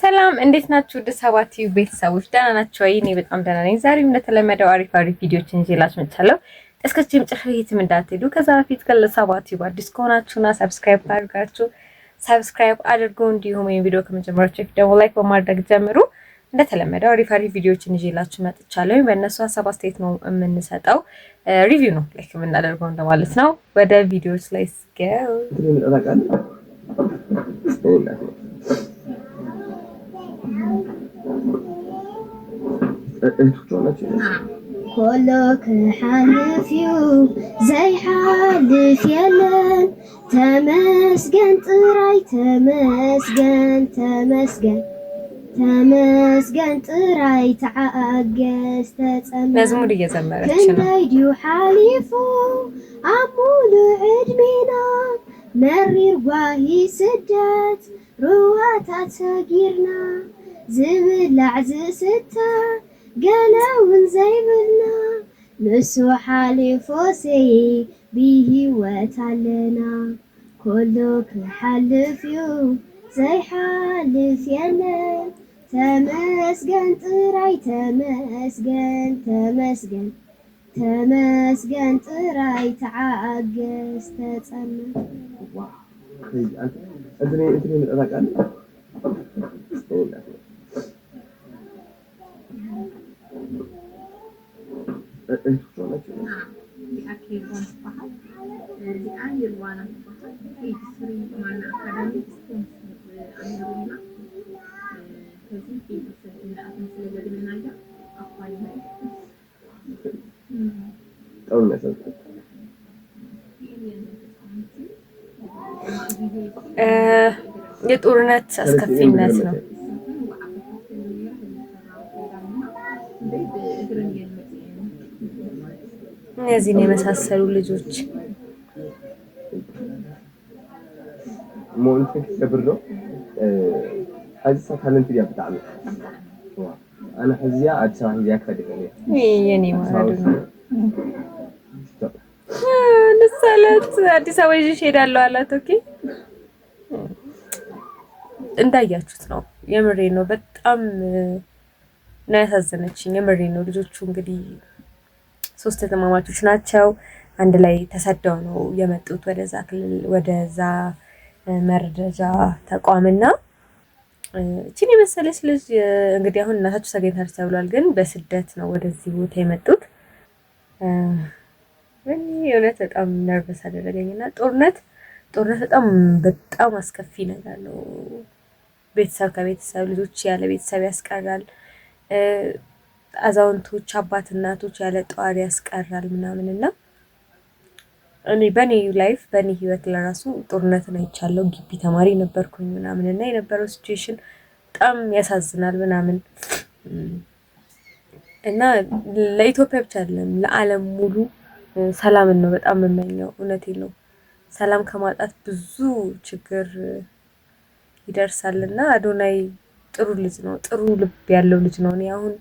ሰላም እንዴት ናችሁ? ደሳባት ቤተሰቦች ደህና ናችሁ ወይ? እኔ በጣም ደህና ነኝ። ዛሬም እንደተለመደው አሪፍ ቪዲዮችን ይዤላችሁ መጥቻለሁ። እስከዚህ መጨረሻ የትም እንዳትሄዱ። ከዛ በፊት ከለሳባት አዲስ ከሆናችሁና ሰብስክራይብ አድርጉ። እንዲሁም ይሄን ቪዲዮ ከመጀመራችሁ በፊት ደግሞ ላይክ በማድረግ ጀምሩ። እንደተለመደው አሪፍ ቪዲዮችን ይዤላችሁ መጥቻለሁ። በእነሱ ሀሳብ አስተያየት ነው የምንሰጠው፣ ሪቪው ነው ላይክ የምናደርገው እንደማለት ነው። ወደ ቪዲዮዎች ላይ ስገው كلك حالف يو زي حالف يلن تمسجن طراي تمسجن طراي تعجز تتسمع مزمور እየዘመረች ነው كنديو حالفو عمول عدمنا مرير واهي سدت رواتات سجيرنا زبلع زستا قالوا زيبنا نسو حالي فوسي بيه وتعلنا كلك حلف يو زي حالف يلا تمسجن طراي تمسجن طراي تعجز تتسمع انتني من الأذاكان የጦርነት አስከፊነት ነው። እነዚህን የመሳሰሉ ልጆች ሞንት ከብርዶ حاسه ታለንት ያብታል انا حزيا አዲስ አበባ ያከደኝ የኔ ማለት ነው ለሰለት አዲስ አበባ ይዤ እሄዳለሁ አላት። ኦኬ እንዳያችሁት ነው። የምሬ ነው። በጣም ነው ያሳዘነችኝ። የምሬ ነው። ልጆቹ እንግዲህ 3 ተማማቾች ናቸው። አንድ ላይ ተሰደው ነው የመጡት ወደዛ መረጃ ተቋምና እቺን የመሰለች ልጅ እንግዲህ አሁን እናታችሁ ተገኝታለች ተብሏል። ግን በስደት ነው ወደዚህ ቦታ የመጡት። እውነት በጣም ነርቨስ አደረገኝና ጦርነት በጣም አስከፊ ነገር ነው። ቤተሰብ ከቤተሰብ ልጆች ያለ ቤተሰብ ያስቀራል። አዛውንቶች አባት እናቶች ያለ ጧሪ ያስቀራል ምናምንና እኔ በኔ ላይፍ በኔ ህይወት ለራሱ ጦርነትን አይቻለሁ። ግቢ ተማሪ ነበርኩኝ ምናምንና የነበረው ሲቹዌሽን በጣም ያሳዝናል ምናምን እና ለኢትዮጵያ ብቻ አይደለም ለዓለም ሙሉ ሰላምን ነው በጣም የምመኘው። እውነቴን ነው። ሰላም ከማጣት ብዙ ችግር ይደርሳልና አዶናይ ጥሩ ልጅ ነው። ጥሩ ልብ ያለው ልጅ ነው። እኔ አሁን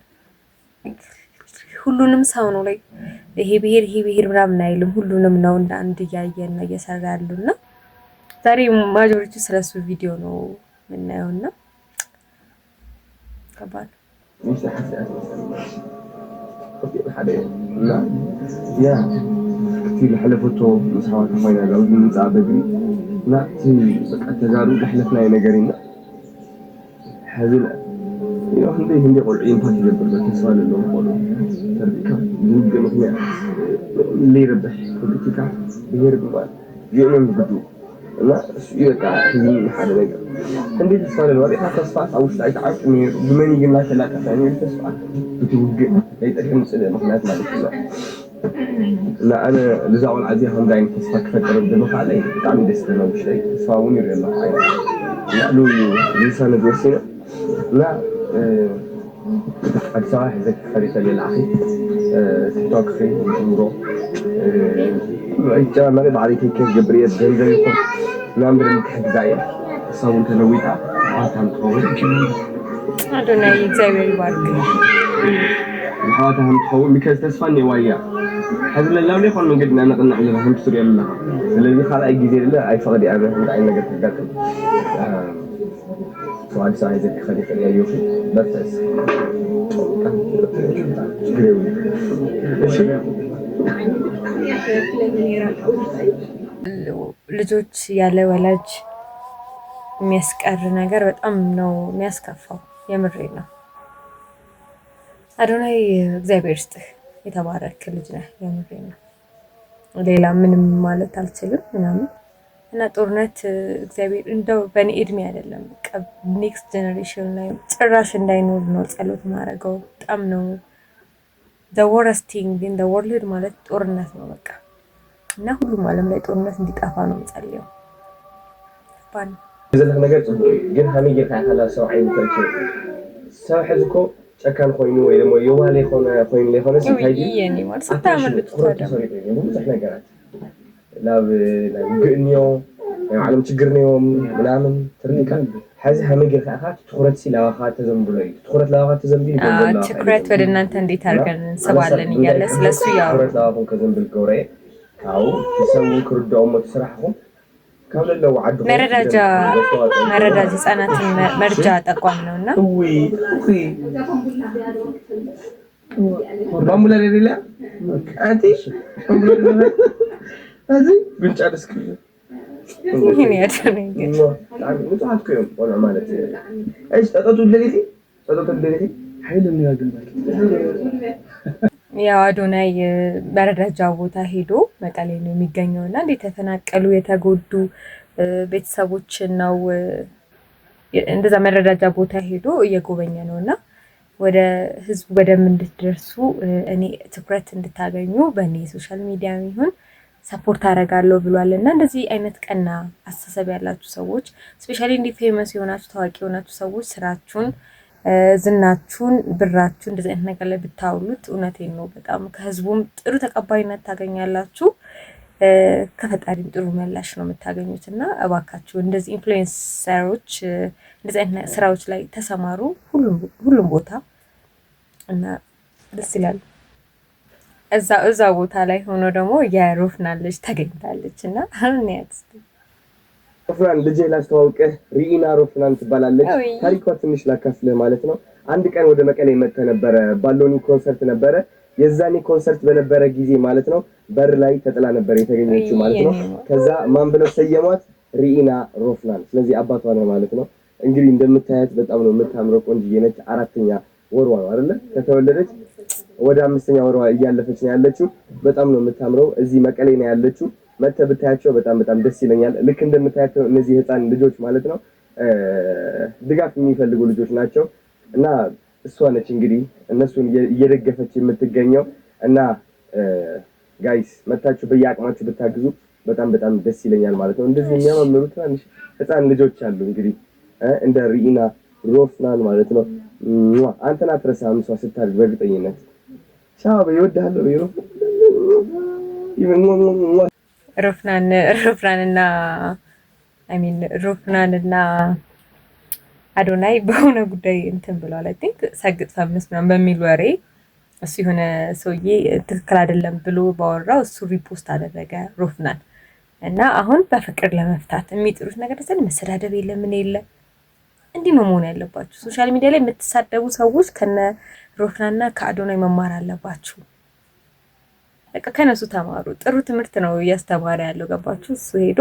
ሁሉንም ሰው ነው ላይ ይሄ ብሄር ምናምን አይልም። ሁሉንም ነው እንደ አንድ ያየና እየሰራ ያሉና ዛሬ ማጆሪቲ ስለሱ ቪዲዮ ነው የምናየውና ከባድ يا كثير حلفته مسحوات خوينا لو نصا بدري لا تي بقى تجارب حلفنا ينغرينا هذه هندي قرعين فاتي جبر بتسوال اللي هو تربيكا جود مخنع اللي يربح بوليتيكا بيرب بقى يوم بدو لا يقع في حاله لقى هندي تسوال الوري حتى تصفات او شيء تعرف بمن يجي لنا ثلاثه ثانيه تصفات بتوجه يتكلم سنه مخنات ما له لا انا لزاول عزيز هم دايما تصفى كفكر بدمخ علي تعمل دستنا وشيء تصفاون يلا حاجه لا له لسانه دوسينا لا أجزاء هذيك خريطة للأخي تيك توك خي نورو أجزاء ما نبغى عليك كيف جبرية زي يكون نعمل المكحك زايد صون تلويتها عاتهم تخوي أدوني يجزاوي البارك عاتهم تخوي مكاس تسفني وياه هذا اللي لو يكون من قدنا نقنع لنا هم تسوري لنا الذي خلق الجزيرة لا أي فقد أنا عين نقدر تقدم አዲስ አበባ ይዘህ ከሊት ያየው በተስ ልጆች ያለ ወላጅ የሚያስቀር ነገር በጣም ነው የሚያስከፋው። የምሬ ነው። አዶናይ እግዚአብሔር ይስጥህ፣ የተባረክ ልጅ ነህ። የምሬ ነው። ሌላ ምንም ማለት አልችልም ምናምን እና ጦርነት እግዚአብሔር እንደው በእኔ እድሜ አይደለም በቃ ኔክስት ጀነሬሽን ላይ ጭራሽ እንዳይኖር ነው ጸሎት ማድረገው። በጣም ነው the worst thing in the world ማለት ጦርነት ነው በቃ እና ሁሉም ዓለም ላይ ጦርነት እንዲጠፋ ነው የምጸልየው። ባን ይዘልህ ነገር ግን ሀሚጌ ካለ ሰው አይንተች ሰው ህዝኮ ጨካን ኮይኑ ወይ ደግሞ የዋለ ኮይኑ ለሆነ ሲታይጂ የኔ ማለት ስታመልጥ ነገራት ላብ ግንዮ ዓለም ችግር ነው ምናምን ትርኒካ ሐዚ ሀሚጌ ካለ ትኩረት ሲላዋኻ ተዘምብሎይ ትኩረት ላዋኻ ተዘምብሊ ይገኛል። ትኩረት ወደ እናንተ እንዴት አድርገን እንሰባለን እያለ ስለሱ ያው ትኩረት ላዋኻ ከዘምብል ጎሬ ካው ሰው ክርዳው መስራሕኩም መረዳጃ ህጻናትን መርጃ ተቋም ነውና ማሙላ ለሌላ አንቲ እዚህ ብንጨርስክ ይሄን ያደረገኝ ምጣትኩም ወላ ማለት እሺ ተጠጡ ለሌቲ ኃይል ነው ያገባል። ያው አዶናይ መረዳጃ ቦታ ሄዶ መቀሌ ነው የሚገኘውና እንዴት ተፈናቀሉ የተጎዱ ቤተሰቦችን ነው እንደዛ መረዳጃ ቦታ ሄዶ እየጎበኘ ነውና ወደ ህዝቡ በደንብ እንድትደርሱ እኔ ትኩረት እንድታገኙ በእኔ ሶሻል ሚዲያ ይሁን ሰፖርት አደርጋለሁ ብሏልና እንደዚህ አይነት ቀና አስተሳሰብ ያላችሁ ሰዎች ስፔሻሊ እንዲ ፌመስ የሆናችሁ ታዋቂ የሆናችሁ ሰዎች ስራችሁን ዝናችሁን ብራችሁን እንደዚህ አይነት ነገር ላይ ብታውሉት እውነቴን ነው በጣም ከህዝቡም ጥሩ ተቀባይነት ታገኛላችሁ፣ ከፈጣሪም ጥሩ ምላሽ ነው የምታገኙትና እባካችሁ እንደዚህ ኢንፍሉዌንሰሮች እንደዚህ አይነት ስራዎች ላይ ተሰማሩ ሁሉም ቦታ እና ደስ ይላል። እዛ ቦታ ላይ ሆኖ ደግሞ የሮፍናን ልጅ ተገኝታለችና አሁንያት ሮፍናን ልጅ ላስተዋውቅህ ሪኢና ሮፍናን ትባላለች። ታሪኳ ትንሽ ላካፍልህ ማለት ነው። አንድ ቀን ወደ መቀሌ መጥተ ነበረ፣ ባሎኒ ኮንሰርት ነበረ። የዛኔ ኮንሰርት በነበረ ጊዜ ማለት ነው በር ላይ ተጥላ ነበር የተገኘችው ማለት ነው። ከዛ ማን ብለው ሰየሟት? ሪኢና ሮፍናን። ስለዚህ አባቷ ነው ማለት ነው። እንግዲህ እንደምታያት በጣም ነው የምታምረው፣ ቆንጆዬ ነች። 4ኛ ወርዋ ነው አይደለ? ከተወለደች ወደ 5ኛ ወርዋ እያለፈች ነው ያለችው። በጣም ነው የምታምረው። እዚህ መቀሌ ነው ያለችው። መተ ብታያቸው በጣም ደስ ይለኛል። ልክ እንደምታያቸው እነዚህ ህፃን ልጆች ማለት ነው ድጋፍ የሚፈልጉ ልጆች ናቸው እና እሷ ነች እንግዲህ እነሱን እየደገፈች የምትገኘው እና ጋይስ መታችሁ በየአቅማችሁ ብታግዙ በጣም ደስ ይለኛል ማለት ነው። እንደዚህ የሚያማምሩ ትናንሽ ህፃን ልጆች አሉ እንግዲህ እንደ ሪኢና ሮፍናን ማለት ነው። አንተን አትረሳም እሷ ስታድግ በእርግጠኝነት ሻው ይወድሃለሁ ሮፍናንና አዶናይ በሆነ ጉዳይ እንትን ብለዋል። አይ ቲንክ ሰግጥ ፈምስ ምናምን በሚል ወሬ እሱ የሆነ ሰውዬ ትክክል አይደለም ብሎ ባወራው እሱ ሪፖስት አደረገ ሮፍናን እና አሁን በፍቅር ለመፍታት የሚጥሩት ነገር ደስ መሰዳደብ የለም ምን የለ። እንዲህ ነው መሆን ያለባችሁ። ሶሻል ሚዲያ ላይ የምትሳደቡ ሰዎች ከነ ሮፍናንና ከአዶናይ መማር አለባችሁ። በቃ ከነሱ ተማሩ። ጥሩ ትምህርት ነው እያስተማረ ያለው ገባችሁ። እሱ ሄዶ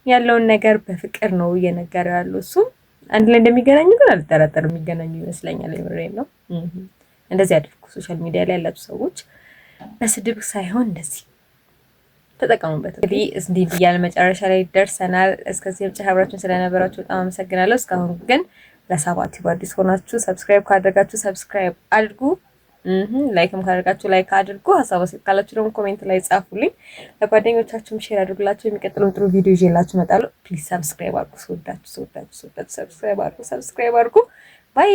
ያለውን ነገር በፍቅር ነው እየነገረው ያለው። እሱ አንድ ላይ እንደሚገናኙ ግን አልጠራጠርም፣ የሚገናኙ ይመስለኛል። የምሬን ነው። እንደዚህ አድርጉ። ሶሻል ሚዲያ ላይ ያላችሁ ሰዎች በስድብ ሳይሆን እንደዚህ ተጠቀሙበት። እንግዲህ እንዲህ እያለ መጨረሻ ላይ ደርሰናል። እስከዚህ መጨረሻ አብራችሁን ስለነበራችሁ በጣም አመሰግናለሁ። እስካሁን ግን ለሳባት አዲስ ሆናችሁ ሰብስክራይብ ካደረጋችሁ ሰብስክራይብ አድርጉ። ላይክም ካደረጋችሁ ላይክ አድርጉ። ሀሳብ ካላችሁ ደግሞ ኮሜንት ላይ ጻፉልኝ። ለጓደኞቻችሁም ሼር አድርጉላችሁ። የሚቀጥለው ጥሩ ቪዲዮ ይዤላችሁ እመጣለሁ። ፕሊዝ ሰብስክራይብ አድርጉ። ሰብስክራይብ አድርጉ። ባይ